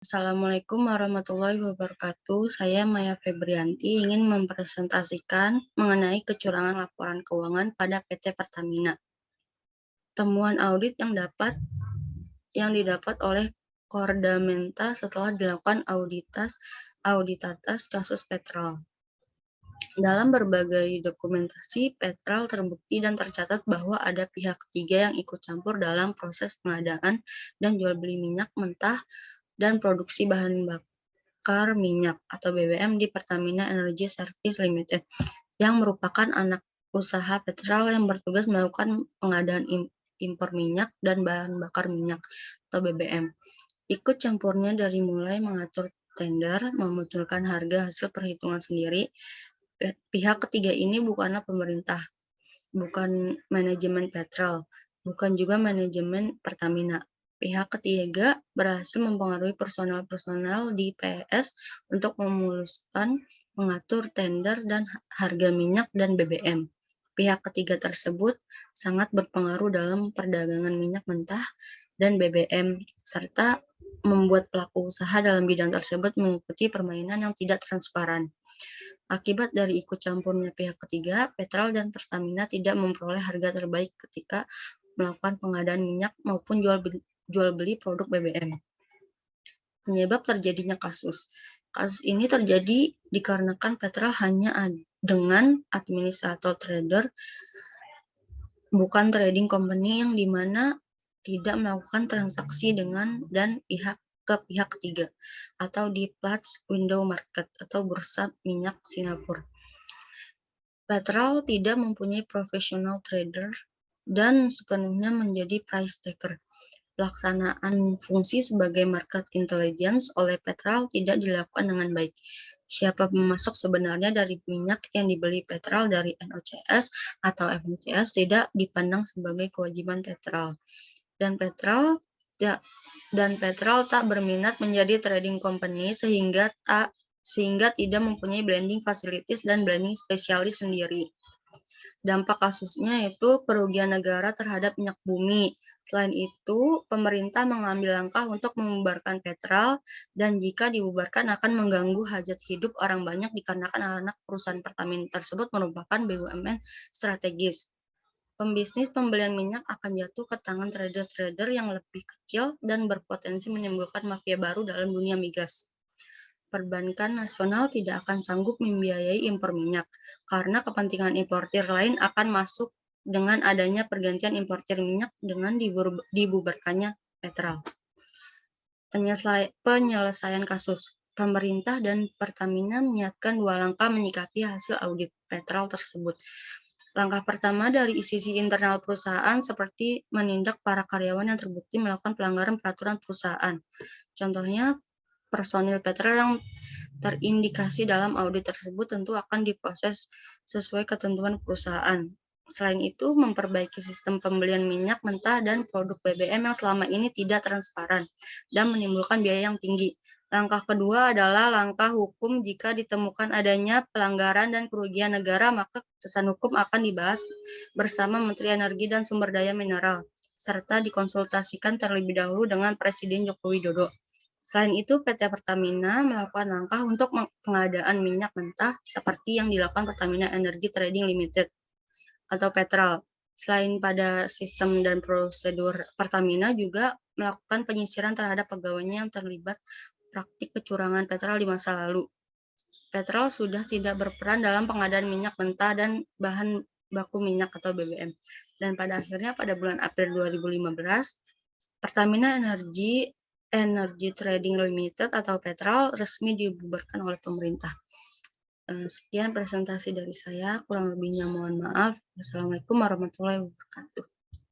Assalamualaikum warahmatullahi wabarakatuh. Saya Maya Febrianti ingin mempresentasikan mengenai kecurangan laporan keuangan pada PT Pertamina. Temuan audit yang didapat oleh Kordamenta setelah dilakukan auditatas kasus Petrol. Dalam berbagai dokumentasi, Petrol terbukti dan tercatat bahwa ada pihak ketiga yang ikut campur dalam proses pengadaan dan jual beli minyak mentah dan produksi bahan bakar minyak atau BBM di Pertamina Energy Service Limited, yang merupakan anak usaha Petrol yang bertugas melakukan pengadaan impor minyak dan bahan bakar minyak atau BBM. Ikut campurnya dari mulai mengatur tender, memunculkan harga hasil perhitungan sendiri. Pihak ketiga ini bukanlah pemerintah, bukan manajemen Petrol, bukan juga manajemen Pertamina. Pihak ketiga berhasil mempengaruhi personal-personal di PS untuk memuluskan mengatur tender dan harga minyak dan BBM. Pihak ketiga tersebut sangat berpengaruh dalam perdagangan minyak mentah dan BBM, serta membuat pelaku usaha dalam bidang tersebut mengikuti permainan yang tidak transparan. Akibat dari ikut campurnya pihak ketiga, Petrol dan Pertamina tidak memperoleh harga terbaik ketika melakukan pengadaan minyak maupun jual beli produk BBM. Penyebab terjadinya kasus. Kasus ini terjadi dikarenakan Petrol hanya dengan administrator trader, bukan trading company, yang dimana tidak melakukan transaksi dengan dan ke pihak ketiga atau di Platts Window Market atau bursa minyak Singapura. Petrol tidak mempunyai profesional trader dan sepenuhnya menjadi price taker. Pelaksanaan fungsi sebagai market intelligence oleh Petrol tidak dilakukan dengan baik. Siapa pemasok sebenarnya dari minyak yang dibeli Petrol dari NOCS atau FNCS tidak dipandang sebagai kewajiban Petrol. Dan Petrol tak berminat menjadi trading company sehingga tidak mempunyai blending facilities dan blending spesialis sendiri. Dampak kasusnya yaitu kerugian negara terhadap minyak bumi. Selain itu, pemerintah mengambil langkah untuk membubarkan Petrol, dan jika dibubarkan akan mengganggu hajat hidup orang banyak dikarenakan anak perusahaan Pertamina tersebut merupakan BUMN strategis. Pembisnis pembelian minyak akan jatuh ke tangan trader-trader yang lebih kecil dan berpotensi menimbulkan mafia baru dalam dunia migas. Perbankan nasional tidak akan sanggup membiayai impor minyak, karena kepentingan importir lain akan masuk dengan adanya pergantian importir minyak dengan dibubarkannya Petrol. Penyelesaian kasus. Pemerintah dan Pertamina menyiapkan 2 langkah menyikapi hasil audit Petrol tersebut. Langkah pertama dari sisi internal perusahaan seperti menindak para karyawan yang terbukti melakukan pelanggaran peraturan perusahaan. Contohnya, personil Petrol yang terindikasi dalam audit tersebut tentu akan diproses sesuai ketentuan perusahaan. Selain itu, memperbaiki sistem pembelian minyak mentah dan produk BBM yang selama ini tidak transparan dan menimbulkan biaya yang tinggi. Langkah kedua adalah langkah hukum. Jika ditemukan adanya pelanggaran dan kerugian negara, maka keputusan hukum akan dibahas bersama Menteri Energi dan Sumber Daya Mineral, serta dikonsultasikan terlebih dahulu dengan Presiden Joko Widodo. Selain itu, PT Pertamina melakukan langkah untuk pengadaan minyak mentah seperti yang dilakukan Pertamina Energy Trading Limited atau Petrol. Selain pada sistem dan prosedur, Pertamina juga melakukan penyisiran terhadap pegawainya yang terlibat praktik kecurangan Petrol di masa lalu. Petrol sudah tidak berperan dalam pengadaan minyak mentah dan bahan baku minyak atau BBM. Dan pada akhirnya pada bulan April 2015, Pertamina Energy Trading Limited atau Petrol resmi dibubarkan oleh pemerintah. Sekian presentasi dari saya, kurang lebihnya mohon maaf. Wassalamualaikum warahmatullahi wabarakatuh.